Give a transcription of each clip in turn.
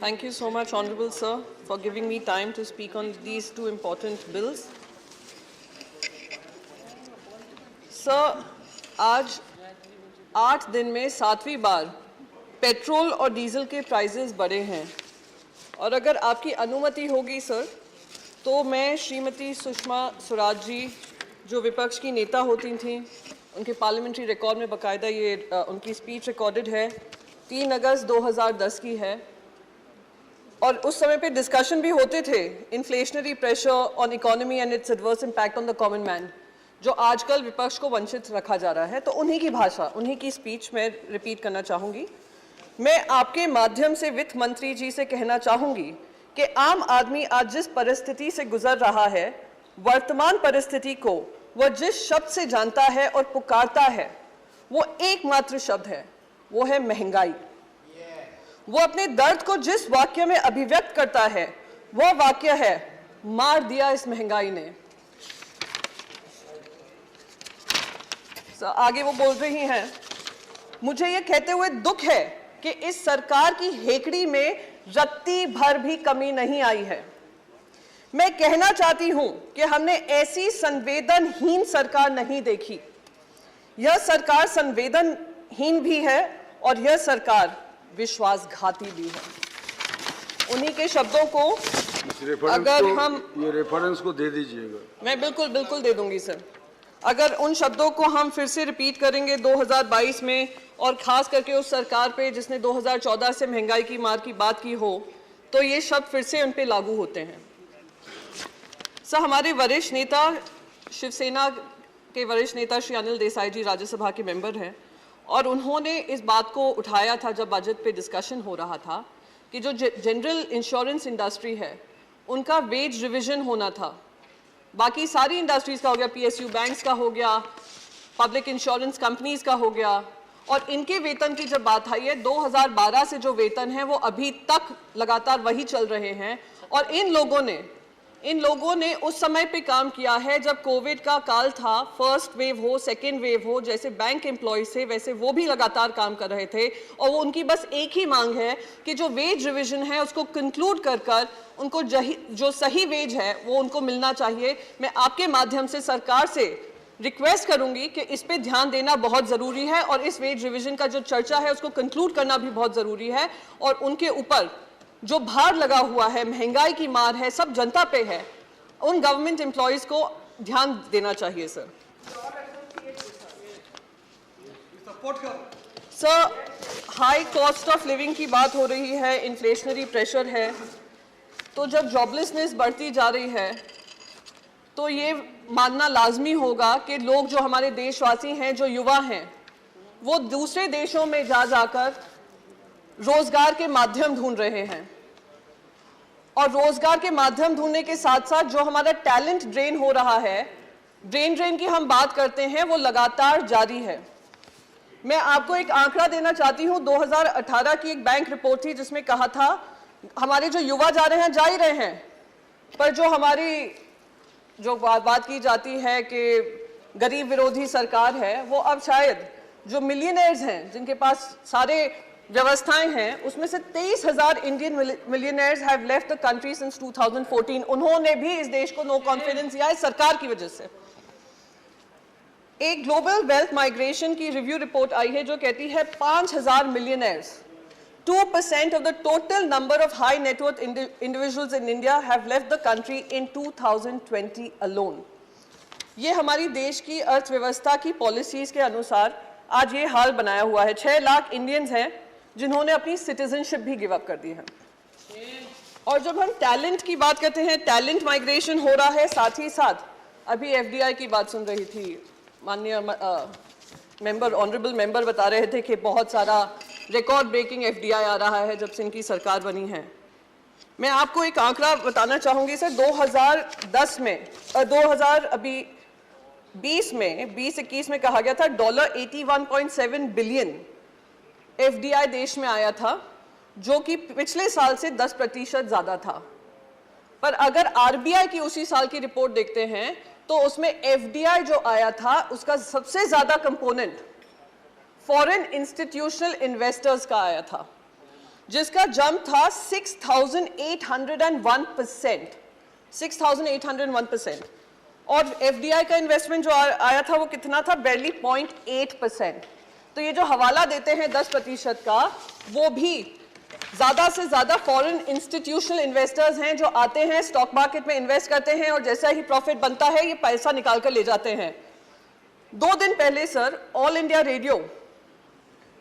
Thank you so much, Honorable Sir, for giving me time to speak on these two important bills. Sir, आज 8 दिन में 7वीं बार petrol और diesel के prices बढ़े हैं और अगर आपकी अनुमति होगी सर, तो मैं श्रीमती सुषमा स्वराज जी, जो विपक्ष की नेता होती थीं, उनके पार्लियामेंट्री रिकॉर्ड में बाकायदा ये उनकी स्पीच रिकॉर्डेड है, 3 अगस्त 2010 की है और उस समय पे डिस्कशन भी होते थे inflationary pressure on economy and it's adverse impact on the common man, जो आजकल विपक्ष को वंचित रखा जा रहा है। तो उन्हीं की भाषा, उन्हीं की स्पीच में रिपीट करना चाहूँगी। मैं आपके माध्यम से वित्त मंत्री जी से कहना चाहूँगी कि आम आदमी आज जिस परिस्थिति से गुजर रहा है, वर्तमान परिस्थिति को वह जिस शब्द से जानता है और पुकारता है, वो एकमात्र शब्द है, वो है महंगाई। वो अपने दर्द को जिस वाक्य में अभिव्यक्त करता है, वह वाक्य है, मार दिया इस महंगाई ने। आगे वो बोल रही हैं, मुझे ये कहते हुए दुख है कि इस सरकार की हेकड़ी में रत्ती भर भी कमी नहीं आई है। मैं कहना चाहती हूं कि हमने ऐसी संवेदनहीन सरकार नहीं देखी। यह सरकार संवेदनहीन भी है और यह सरकार विश्वासघाती भी है। उन्हीं के शब्दों को अगर हम ये रेफरेंस को दे दीजिएगा। मैं बिल्कुल दे दूंगी सर। अगर उन शब्दों को हम फिर से रिपीट करेंगे 2022 में और खास करके उस सरकार पे जिसने 2014 से महंगाई की मार की बात की हो, तो ये शब्द फिर से उन पे लागू होते हैं। सर, हमारे वरिष्ठ नेता, शिवसेना के वरिष्ठ नेता श्री अनिल देसाई जी राज्यसभा के मेंबर हैं और उन्होंने इस बात को उठाया था जब बजट पे डिस्कशन हो रहा था कि जो जनरल इंश्योरेंस इंडस्ट्री है, उनका वेज रिविजन होना था। बाकी सारी इंडस्ट्रीज़ का हो गया, पीएसयू बैंक्स का हो गया, पब्लिक इंश्योरेंस कंपनीज का हो गया, और इनके वेतन की जब बात आई है, 2012 से जो वेतन है वो अभी तक लगातार वही चल रहे हैं। और इन लोगों ने उस समय पे काम किया है जब कोविड का काल था, फर्स्ट वेव हो, सेकेंड वेव हो, जैसे बैंक एम्प्लॉयज थे वैसे वो भी लगातार काम कर रहे थे और वो उनकी बस एक ही मांग है कि जो वेज रिविजन है उसको कंक्लूड कर उनको जो सही वेज है वो उनको मिलना चाहिए। मैं आपके माध्यम से सरकार से रिक्वेस्ट करूंगी कि इस पे ध्यान देना बहुत ज़रूरी है और इस वेज रिविजन का जो चर्चा है उसको कंक्लूड करना भी बहुत ज़रूरी है। और उनके ऊपर जो भार लगा हुआ है, महंगाई की मार है, सब जनता पे है, उन गवर्नमेंट एम्प्लॉयज को ध्यान देना चाहिए sir. Sir, high cost of living की बात हो रही है, इन्फ्लेशनरी प्रेशर है, तो जब जॉबलेसनेस बढ़ती जा रही है तो ये मानना लाजमी होगा कि लोग, जो हमारे देशवासी हैं, जो युवा हैं, वो दूसरे देशों में जाकर रोजगार के माध्यम ढूंढ रहे हैं और रोजगार के माध्यम ढूंढने के साथ साथ जो हमारा टैलेंट ड्रेन हो रहा है, ड्रेन की हम बात करते हैं, वो लगातार जारी है। मैं आपको एक आंकड़ा देना चाहती हूं, 2018 की एक बैंक रिपोर्ट थी जिसमें कहा था हमारे जो युवा जा रहे हैं, जा ही रहे हैं, पर जो हमारी जो बात की जाती है कि गरीब विरोधी सरकार है, वो अब शायद जो मिलियनेयर्स हैं, जिनके पास सारे व्यवस्थाएं हैं, उसमें से 23,000 Indian millionaires have left the country since 2014। उन्होंने भी इस देश को नो कॉन्फिडेंस दिया है सरकार की वजह से। एक ग्लोबल वेल्थ माइग्रेशन की रिव्यू रिपोर्ट आई है जो कहती है 5,000 millionaires, 2% of the total number of high net worth individuals in India have left the country in 2020 alone. ये हमारी देश की अर्थव्यवस्था की पॉलिसीज के अनुसार आज ये हाल बनाया हुआ है। 6 लाख इंडियंस हैं जिन्होंने अपनी सिटीजनशिप भी गिव अप कर दी है। और जब हम टैलेंट की बात करते हैं, टैलेंट माइग्रेशन हो रहा है, साथ ही साथ अभी एफडीआई की बात सुन रही थी, माननीय ऑनरेबल मेंबर बता रहे थे कि बहुत सारा रिकॉर्ड ब्रेकिंग एफडीआई आ रहा है जब से इनकी सरकार बनी है। मैं आपको एक आंकड़ा बताना चाहूँगी सर, 2010 में 2020 में 2021 में कहा गया था $81.7 बिलियन एफडीआई देश में आया था, जो कि पिछले साल से 10% ज़्यादा था। पर अगर आरबीआई की उसी साल की रिपोर्ट देखते हैं तो उसमें एफडीआई जो आया था उसका सबसे ज़्यादा कंपोनेंट फॉरेन इंस्टीट्यूशनल इन्वेस्टर्स का आया था। जिसका जंप था 6,801%, 6,801%। और एफडीआई का इन्वेस्टमेंट जो आया था वो कितना था, barely 0.8%। तो ये जो हवाला देते हैं 10% का, वो भी ज्यादा से ज्यादा फॉरेन इंस्टीट्यूशनल इन्वेस्टर्स हैं जो आते हैं, स्टॉक मार्केट में इन्वेस्ट करते हैं और जैसा ही प्रॉफिट बनता है ये पैसा निकाल कर ले जाते हैं। 2 दिन पहले sir, all India radio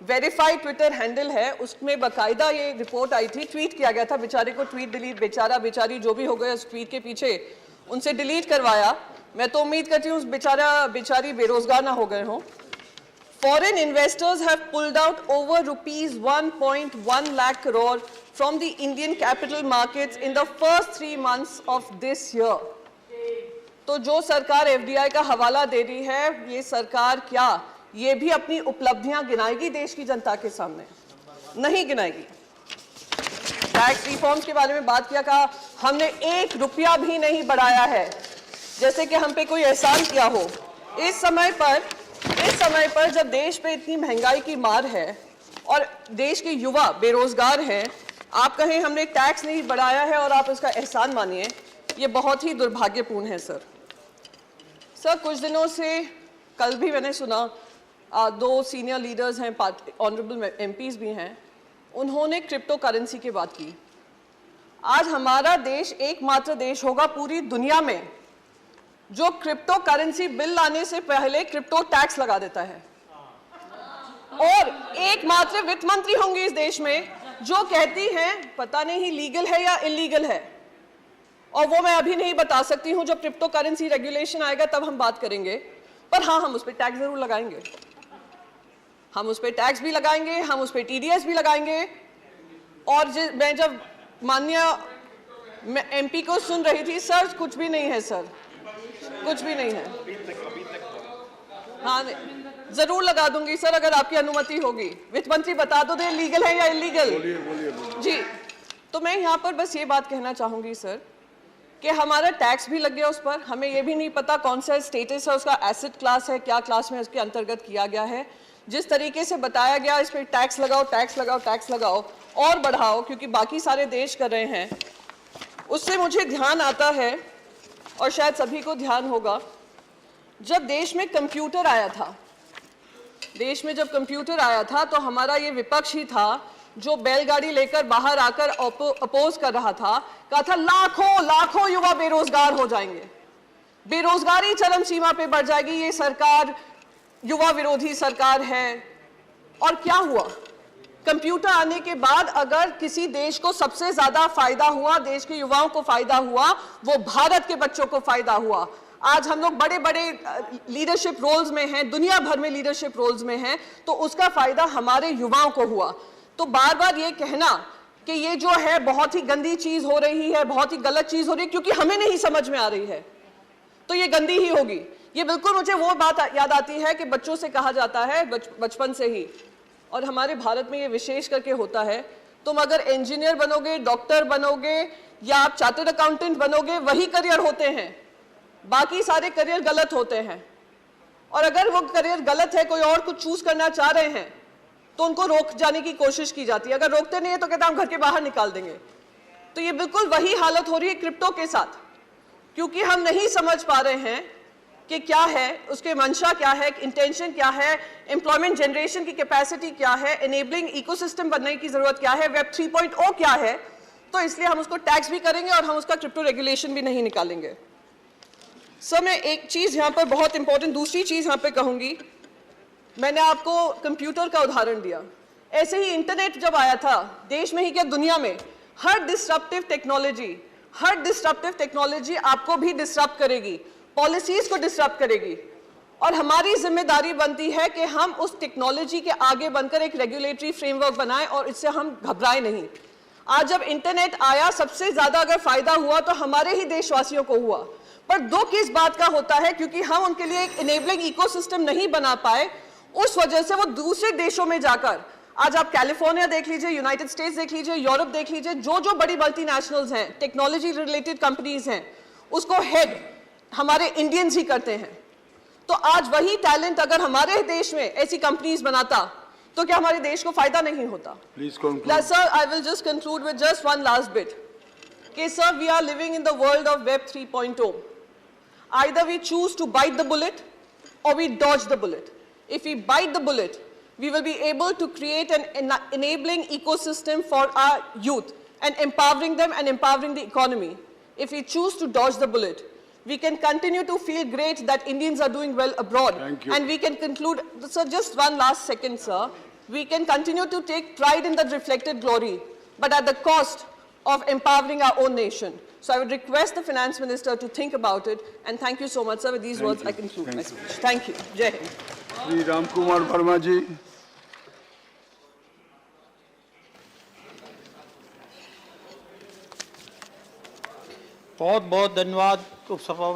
verified Twitter handle है, उसमें बाकायदा ये रिपोर्ट आई थी, ट्वीट किया गया था, बेचारे को ट्वीट डिलीट, बेचारा बेचारी जो भी हो गया उस ट्वीट के पीछे, उनसे डिलीट करवाया। मैं तो उम्मीद करती हूँ उस बेचारी बेरोजगार ना हो गए हों। Foreign investors have pulled out over rupees 1.1 lakh crore from the Indian capital markets in the first 3 months of this year. तो जो सरकार एफडीआई का हवाला दे रही है, ये सरकार क्या ये भी अपनी उपलब्धियां गिनाएगी देश की जनता के सामने? नहीं गिनाएगी। टैक्स रिफॉर्म्स के बारे में बात किया, कहा हमने 1 रुपया भी नहीं बढ़ाया है, जैसे कि हम पे कोई एहसान किया हो। इस समय पर जब देश पे इतनी महंगाई की मार है और देश के युवा बेरोजगार हैं, आप कहें हमने टैक्स नहीं बढ़ाया है और आप इसका एहसान मानिए, ये बहुत ही दुर्भाग्यपूर्ण है सर। कुछ दिनों से, कल भी मैंने सुना, 2 सीनियर लीडर्स हैं, ऑनरेबल एमपीज भी हैं, उन्होंने क्रिप्टो करेंसी की बात की। आज हमारा देश एकमात्र देश होगा पूरी दुनिया में जो क्रिप्टो करेंसी बिल लाने से पहले क्रिप्टो टैक्स लगा देता है, और एकमात्र वित्त मंत्री होंगी इस देश में जो कहती हैं पता नहीं लीगल है या इलीगल है, और वो मैं अभी नहीं बता सकती हूं, जब क्रिप्टो करेंसी रेगुलेशन आएगा तब हम बात करेंगे। पर हाँ, हम उस पर टैक्स जरूर लगाएंगे, हम उस पर टैक्स भी लगाएंगे, हम उस पर टीडीएस भी लगाएंगे। और मैं जब माननीय एमपी को सुन रही थी, सर कुछ भी नहीं है सर, कुछ भी नहीं है। हाँ, जरूर लगा दूंगी सर अगर आपकी अनुमति होगी। वित्त मंत्री बता दो दे लीगल है या इलीगल। बोलिए। जी, तो मैं यहाँ पर बस ये बात कहना चाहूंगी सर कि हमारा टैक्स भी लग गया उस पर, हमें ये भी नहीं पता कौन सा स्टेटस है उसका, एसेट क्लास है, क्या क्लास में उसके अंतर्गत किया गया है। जिस तरीके से बताया गया इस पर टैक्स लगाओ, टैक्स लगाओ, टैक्स लगाओ और बढ़ाओ, क्योंकि बाकी सारे देश कर रहे हैं, उससे मुझे ध्यान आता है और शायद सभी को ध्यान होगा, जब देश में कंप्यूटर आया था, तो हमारा ये विपक्ष ही था जो बैलगाड़ी लेकर बाहर आकर अपोज कर रहा था, कहा था लाखों युवा बेरोजगार हो जाएंगे, बेरोजगारी चरम सीमा पे बढ़ जाएगी, ये सरकार युवा विरोधी सरकार है। और क्या हुआ? कंप्यूटर आने के बाद अगर किसी देश को सबसे ज्यादा फायदा हुआ, देश के युवाओं को फायदा हुआ, वो भारत के बच्चों को फायदा हुआ। आज हम लोग बड़े बड़े लीडरशिप रोल्स में हैं, दुनिया भर में लीडरशिप रोल्स में हैं, तो उसका फायदा हमारे युवाओं को हुआ। तो बार बार ये कहना कि ये जो है बहुत ही गंदी चीज हो रही है, बहुत ही गलत चीज हो रही है, क्योंकि हमें नहीं समझ में आ रही है, तो ये गंदी ही होगी। ये बिल्कुल मुझे वो बात याद आती है कि बच्चों से कहा जाता है बचपन से ही, और हमारे भारत में ये विशेष करके होता है, तुम अगर इंजीनियर बनोगे, डॉक्टर बनोगे या आप चार्टर्ड अकाउंटेंट बनोगे, वही करियर होते हैं, बाकी सारे करियर गलत होते हैं। और अगर वो करियर गलत है, कोई और कुछ चूज करना चाह रहे हैं, तो उनको रोक जाने की कोशिश की जाती है। अगर रोकते नहीं है तो कहते हैं हम घर के बाहर निकाल देंगे। तो ये बिल्कुल वही हालत हो रही है क्रिप्टो के साथ, क्योंकि हम नहीं समझ पा रहे हैं कि क्या है उसके मंशा, क्या है इंटेंशन, क्या है एम्प्लॉयमेंट जनरेशन की कैपेसिटी, क्या है एनेबलिंग इकोसिस्टम बनने की जरूरत, क्या है वेब 3.0 क्या है। तो इसलिए हम उसको टैक्स भी करेंगे और हम उसका क्रिप्टो रेगुलेशन भी नहीं निकालेंगे। सर मैं एक चीज यहाँ पर बहुत इंपॉर्टेंट, दूसरी चीज यहाँ पे कहूंगी, मैंने आपको कंप्यूटर का उदाहरण दिया, ऐसे ही इंटरनेट जब आया था, देश में ही क्या दुनिया में, हर डिस्ट्रप्टिव टेक्नोलॉजी आपको भी डिस्टर्ब करेगी, पॉलिसीज को डिस्टर्ब करेगी, और हमारी जिम्मेदारी बनती है कि हम उस टेक्नोलॉजी के आगे बनकर एक रेगुलेटरी फ्रेमवर्क बनाएं और इससे हम घबराएं नहीं। आज जब इंटरनेट आया, सबसे ज्यादा अगर फायदा हुआ तो हमारे ही देशवासियों को हुआ, पर दुख इस बात का होता है क्योंकि हम उनके लिए एक इनेबलिंग इकोसिस्टम नहीं बना पाए, उस वजह से वो दूसरे देशों में जाकर, आज आप कैलिफोर्निया देख लीजिए, यूनाइटेड स्टेट्स देख लीजिए, यूरोप देख लीजिए, जो बड़ी मल्टीनेशनल्स हैं, टेक्नोलॉजी रिलेटेड कंपनीज हैं, उसको हेड हमारे इंडियंस ही करते हैं। तो आज वही टैलेंट अगर हमारे देश में ऐसी कंपनीज बनाता तो क्या हमारे देश को फायदा नहीं होता? Please conclude. Sir, I will just conclude with just one last bit. Okay, sir, we are living in the world of Web 3.0. Either we choose to bite the bullet or we dodge the bullet. If we bite the bullet, we will be able to create an enabling ecosystem for our youth and empowering them and empowering the economy. If we choose to dodge the bullet, we can continue to feel great that Indians are doing well abroad. Thank you. And we can conclude, sir, just one last second, sir. We can continue to take pride in that reflected glory, but at the cost of empowering our own nation. So I would request the Finance Minister to think about it, and thank you so much, sir. With these words, I conclude my speech. Thank you. Jai Hind. Shri Ram Kumar Verma ji. बहुत बहुत धन्यवाद उपसभापति